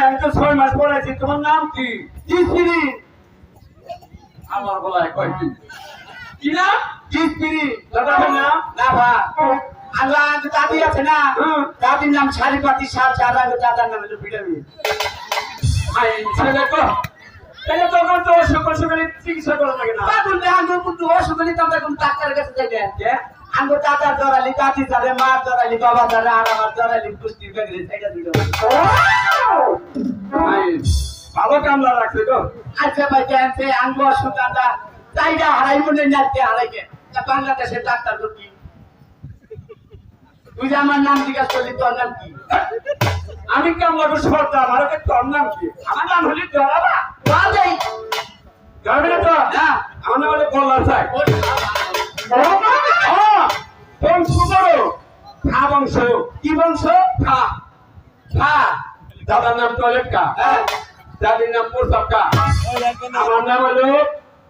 আমি তো 6 মাস পড়াইছি। তোমার নাম কি? কিসপিরি আমার গলায় কয়টি? কি না? কিসপিরি দাদার নাম? না ভা আল্লাহ দাদি আছে না দাদির নাম শালিপাতি সার দাদার নাম হলো ভিটামিন আই ছেলে তো তাহলে তখন তো সকাল সকালে চিকিৎসা করা লাগে না। বাবুল রে আঙ্গুর কিন্তু অসুবিধা তো আমরা কোন ডাক্তারের কাছে যাই না আঙ্গুর দাদা জরালি দাদি জরে মা জরালি বাবা জরে আর আমার জরালি পুষ্টি বেগরে সেটা দিল আই ভালো কামলা রাখছে তো। আচ্ছা ভাই জানতে আঙ্গুর সুগান্দা জায়গা হারাই মনে নাতে হারাইকে তা বাংলাদেশের ডাক্তার তো কি তুই যে আমার নাম জিজ্ঞাসা করলি তোর নাম কি আমি কামলা করে সর্দার আর কে তোর নাম কি? আমার নাম হলি জরাবা। বাজাই যাবে না তো? না আমার নাম হলো গোল্লা চাই। বংশ বড় খা বংশ। কি বংশ খা খা দাদার নাম টয়লেট কা, হ্যাঁ দাদির নাম প্রসাব কা, আমার নাম হলো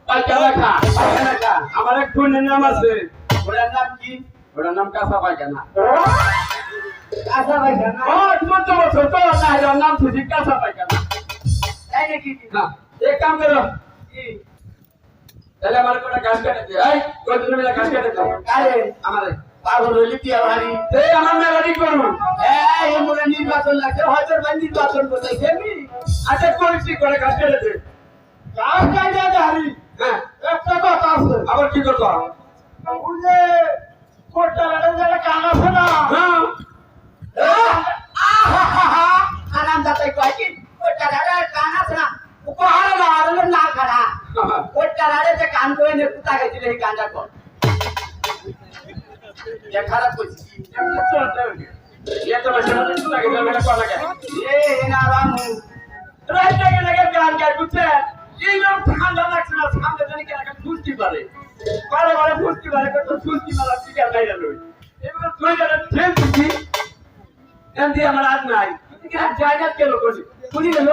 পায়খানা খা। পায়খানা খা। আমার এক বোনের নাম আছে, ওটার নাম কি ওটার নাম কাঁচা পায়খানা। আশা ভাই জানা ও 14 বছর তো না, এটার নাম শুধু কাঁচা পায়খানা। তাই নাকি না এক কাম করো, কি তাহলে আমার কোটা ঘাস কেটে দে। এই কতদিন মিলে ঘাস কেটে দাও আরে আমারে। পাগল হইলি তুই ভারী এই আমার মেলাডি করুন। এই মোরা নির্বাচন লাগছে হয়তো ভাই নির্বাচন করতেছে আমি আচ্ছা করেছি করে ঘাস কেটে দে। কাজ কাজে হারি হ্যাঁ একটা কথা আছে আবার কি করতো? ওই যে কোটা লাড়ে যারা কান আছে না হ্যাঁ আরাম দাতাই কয় কি কোটা লাড়ে কান আছে না উপহার না আর না খাড়া কোটা লাড়ে যে কান করে নে কুতা গেছিল এই কানটা কর এ খারাপ কইছি এত বছর তো লাগে না মেলা করা লাগে। এ না রামু রাইতে গেলে গান গায় বুঝছে। এই লোক ঠান্ডা লাগছে না, সামনে জানি কেন ফুসতে পারে, বারে বারে ফুসতে পারে, কত ফুসতি মারা ঠিক আছে নাই জানো। এবার তুই জানা ঠেল দিছি এমনি আমার আজ নাই জায়গা কেন করছি বুঝি গেল।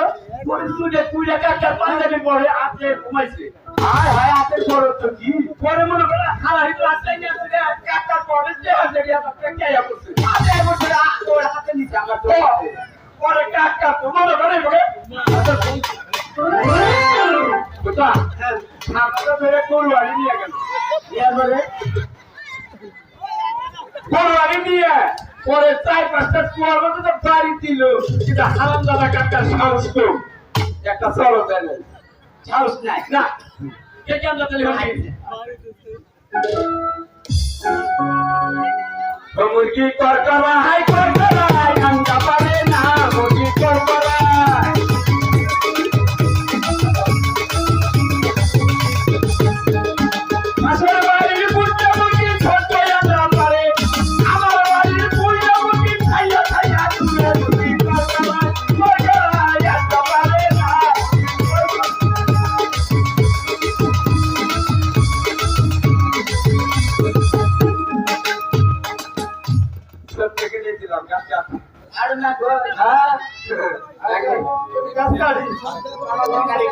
পরে তুই একটা পাঞ্জাবি পরে আপনি ঘুমাইছে। হায় হায় আপনি বড় তো কি পরে মনে করে হারা হিট রাস্তায় নিয়ে আসলে একটা পরে যে আছে আপনাকে কে করছে। আপনি বলতে তোর হাতে নিছে আমার তো পরে কাকা তো মনে করে বলে বুঝা আমাকে ধরে কোরবানি নিয়ে গেল। এবারে কোরবানি নিয়ে পরে 4-5টা কুয়ার মধ্যে তো বাড়ি দিল, কিন্তু হারাম দাদা কাকার সাহস তো একটা চলো দেয় নাই। সাহস নাই না কে কেন তাহলে মুরগি কর করা হাই কর করা আঙ্গা পারে না মুরগি কর করা। আসলে বাড়ির পুজো মুরগি ছোট আমরা পারে, আমার বাড়ির পুজো মুরগি খাইয়া খাইয়া তুলে মুরগি কর করা আঙ্গা পারে না। সব থেকে দিয়েছিলাম গাছ গাছ। আর না গো হ্যাঁ গাছ কাটি আমার গাড়ি